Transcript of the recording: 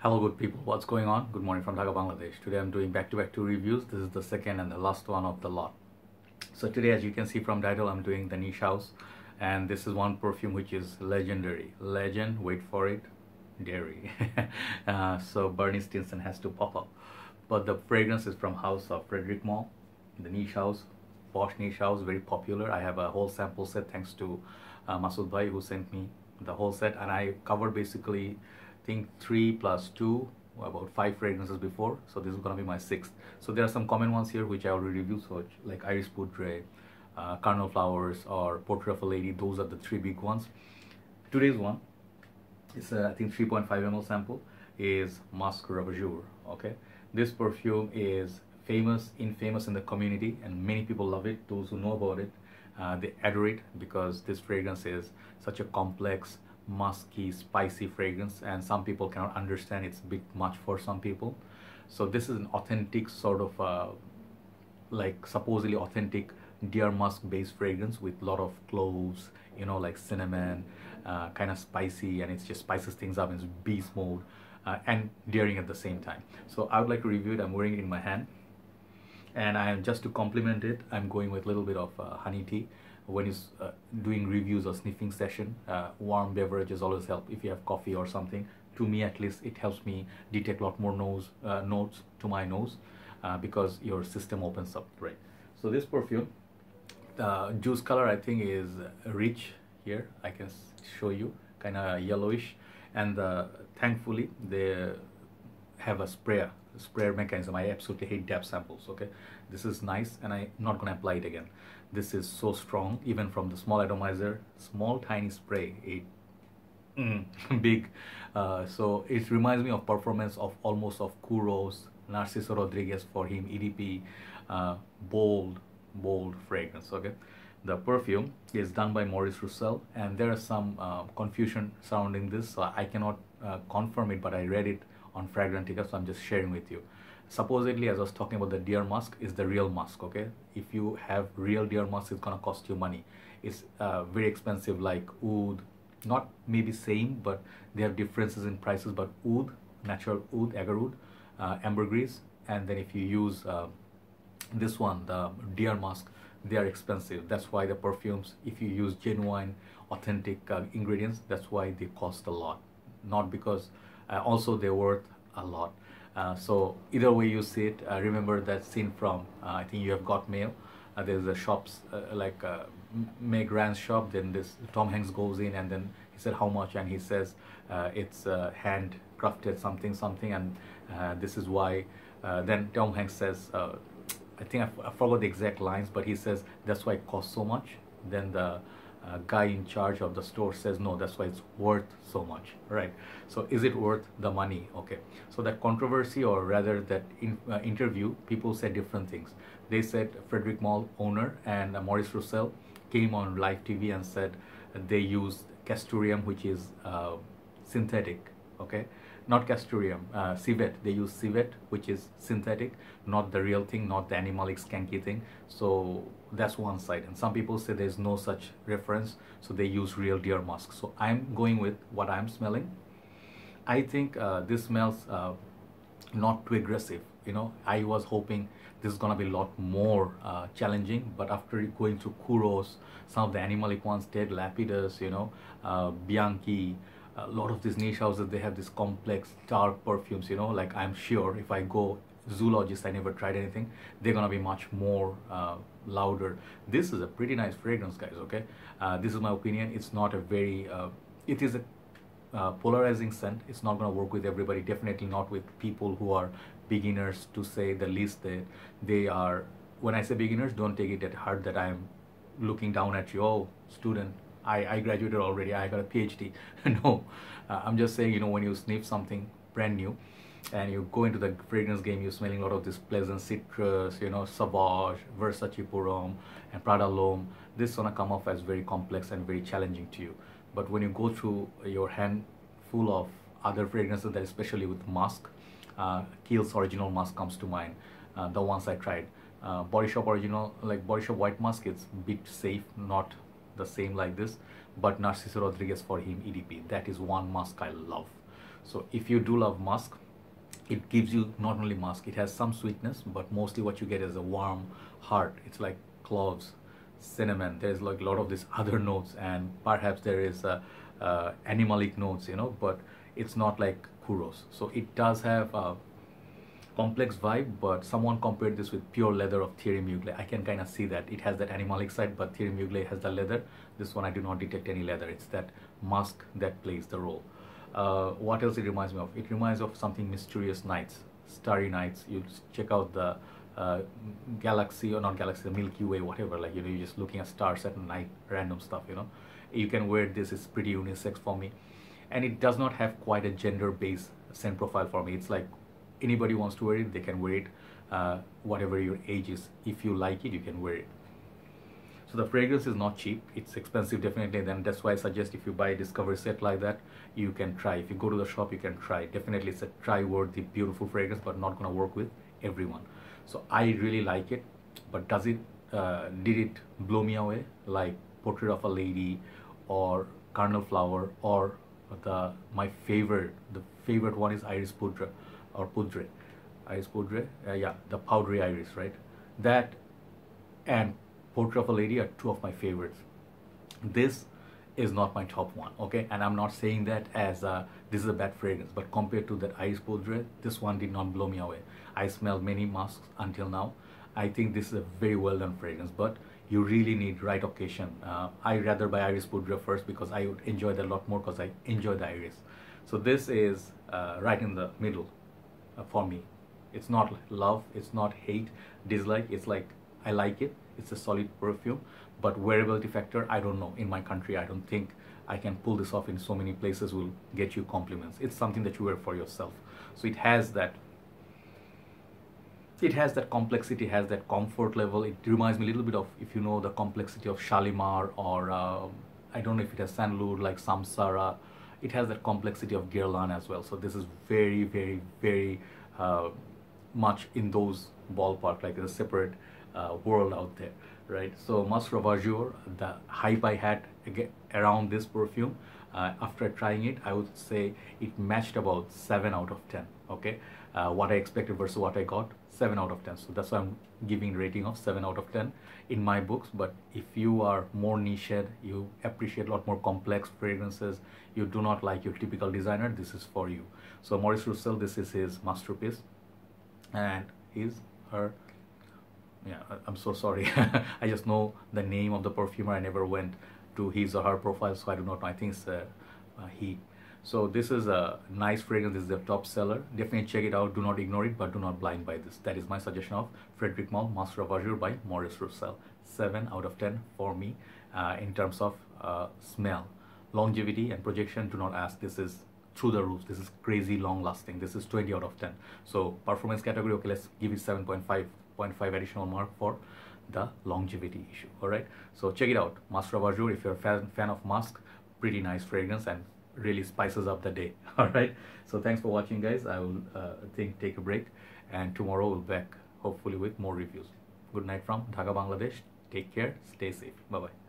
Hello good people, what's going on? Good morning from Dhaka, Bangladesh. Today I'm doing back-to-back two reviews. This is the second and the last one of the lot. So today, as you can see from title, I'm doing the niche house, and this is one perfume which is legendary. Legend, wait for it, dairy. So Bernie Stinson has to pop up. But the fragrance is from house of Frederic Malle, the niche house, posh niche house, very popular. I have a whole sample set thanks to Masud bhai, who sent me the whole set, and I covered basically think 3 plus 2, about 5 fragrances before, so this is gonna be my 6th. So there are some common ones here which I already reviewed, so like Iris Poudre, Carnal Flowers, or Portrait of a Lady. Those are the 3 big ones. Today's one is I think 3.5 ml sample is Musc Ravageur. Okay, this perfume is infamous in the community, and many people love it. Those who know about it, they adore it, because this fragrance is such a complex, musky, spicy fragrance, and some people cannot understand. It's a bit much for some people. So this is an authentic sort of like supposedly authentic deer musk based fragrance with a lot of cloves, you know, like cinnamon, kind of spicy, and it's just spices things up. It's beast mode and daring at the same time. So I would like to review it. I'm wearing it in my hand, and I am, just to complement it, I'm going with a little bit of honey tea. When you're doing reviews or sniffing session, warm beverages always help. If you have coffee or something, to me at least, it helps me detect a lot more notes to my nose, because your system opens up, right? So this perfume, the juice color I think is rich here. I can show you, kind of yellowish, and thankfully they have a sprayer mechanism. I absolutely hate dab samples. Okay, this is nice, and I'm not gonna apply it again. This is so strong, even from the small atomizer, small tiny spray, big. So it reminds me of performance of almost of Kuros, Narciso Rodriguez for him, EDP, bold fragrance. Okay, the perfume is done by Maurice Roussel, and there is some confusion surrounding this, so I cannot confirm it, but I read it on Fragrantica, so I'm just sharing with you. Supposedly, as I was talking about, the deer musk is the real musk. Okay, if you have real deer musk, it's gonna cost you money. It's very expensive, like oud, not maybe same, but they have differences in prices. But oud, natural oud, agar oud, ambergris, and then if you use this one, the deer musk, they are expensive. That's why the perfumes, if you use genuine, authentic ingredients, that's why they cost a lot. Not because also they're worth a lot. So either way you see it, remember that scene from I think You Have Got Mail. There's a shops like Meg Rand's shop. Then this Tom Hanks goes in, and then he said how much, and he says it's hand crafted something, and this is why. Then Tom Hanks says, I think I forgot the exact lines, but he says that's why it costs so much. Then the guy in charge of the store says no, that's why it's worth so much, right? So is it worth the money? Okay, so that controversy, or rather that interview, people said different things. They said Frederic Malle owner and Maurice Roussel came on live TV and said they used castoreum, which is synthetic. Okay, not castoreum, civet. They use civet, which is synthetic, not the real thing, not the animalic skanky thing. So that's one side, and some people say there's no such reference, so they use real deer musk. So I'm going with what I'm smelling. I think this smells not too aggressive. You know, I was hoping this is gonna be a lot more challenging, but after going through Kuros, some of the animalic ones, Ted Lapidus, you know, Bianchi, a lot of these niche houses, they have this complex dark perfumes, you know, like I'm sure if I go zoologist, I never tried anything, they're gonna be much more louder. This is a pretty nice fragrance, guys. Okay, this is my opinion. It's not a very it is a polarizing scent. It's not gonna work with everybody, definitely not with people who are beginners, to say the least. They are, when I say beginners, don't take it at heart that I'm looking down at you, oh student, I graduated already, I got a PhD. No, I'm just saying, you know, when you sniff something brand new and you go into the fragrance game, you're smelling a lot of this pleasant citrus, you know, Sauvage, Versace Purom, and Prada L'Homme. This is gonna come off as very complex and very challenging to you. But when you go through your hand full of other fragrances, that especially with musk, Kiehl's original musk comes to mind, the ones I tried. Body Shop original, like Body Shop white musk, it's a bit safe, not the same like this, but Narciso Rodriguez for him, EDP, that is one musk I love. So if you do love musk, it gives you not only musk, it has some sweetness, but mostly what you get is a warm heart. It's like cloves, cinnamon, there's like a lot of these other notes, and perhaps there is animalic notes, you know, but it's not like churros. So it does have a complex vibe, but someone compared this with pure leather of Thierry Mugler. I can kind of see that it has that animalic side, but Thierry Mugler has the leather. This one I do not detect any leather. It's that musk that plays the role. What else it reminds me of? It reminds me of something mysterious nights, starry nights. You check out the galaxy, or not galaxy, the Milky Way, whatever, like, you know, you're just looking at stars at night, random stuff, you know. You can wear this. It's pretty unisex for me, and it does not have quite a gender based scent profile for me. It's like anybody wants to wear it, they can wear it, whatever your age is. If you like it, you can wear it. So the fragrance is not cheap, it's expensive definitely. Then that's why I suggest if you buy a discovery set like that, you can try. If you go to the shop, you can try. Definitely it's a try worthy, beautiful fragrance, but not gonna work with everyone. So I really like it, but does it did it blow me away like Portrait of a Lady or Carnal Flower, or the favorite one is Iris Poudre, or Poudre, Iris Poudre, yeah, the powdery iris, right? That and Portrait of a Lady are two of my favorites. This is not my top one, okay? And I'm not saying that as this is a bad fragrance, but compared to that Iris Poudre, this one did not blow me away. I smelled many musks until now. I think this is a very well done fragrance, but you really need right occasion. I rather buy Iris Poudre first because I would enjoy that a lot more because I enjoy the iris. So this is right in the middle for me. It's not love, it's not hate, dislike. It's like I like it. It's a solid perfume, but wearability factor, I don't know. In my country, I don't think I can pull this off in so many places will get you compliments. It's something that you wear for yourself. So it has that complexity, has that comfort level. It reminds me a little bit of, if you know, the complexity of Shalimar, or I don't know if it has Saint-Lourdes like Samsara. It has that complexity of Guerlain as well. So this is very, very, very much in those ballpark, like a separate world out there, right? So Musc Ravageur, the hype I had around this perfume, after trying it, I would say it matched about 7 out of 10, okay? What I expected versus what I got, 7 out of 10. So that's why I'm giving rating of 7 out of 10 in my books. But if you are more niched, you appreciate a lot more complex fragrances, you do not like your typical designer, this is for you. So Maurice Roussel, this is his masterpiece, and yeah, I'm so sorry. I just know the name of the perfumer. I never went to his or her profile, so I do not know. I think it's he. So this is a nice fragrance. This is a top seller. Definitely check it out. Do not ignore it, but do not blind buy this. That is my suggestion of Frederic Malle Musc Ravageur by Maurice Roussel. 7 out of 10 for me in terms of smell. Longevity and projection, do not ask. This is through the roof. This is crazy long lasting. This is 20 out of 10. So performance category, okay, let's give it 7.5 additional mark for the longevity issue. All right, so check it out, Musc Ravageur. If you're a fan of musk, pretty nice fragrance and really spices up the day. All right, so thanks for watching, guys. I will take a break, and tomorrow we'll be back hopefully with more reviews. Good night from Dhaka, Bangladesh. Take care, stay safe. Bye bye.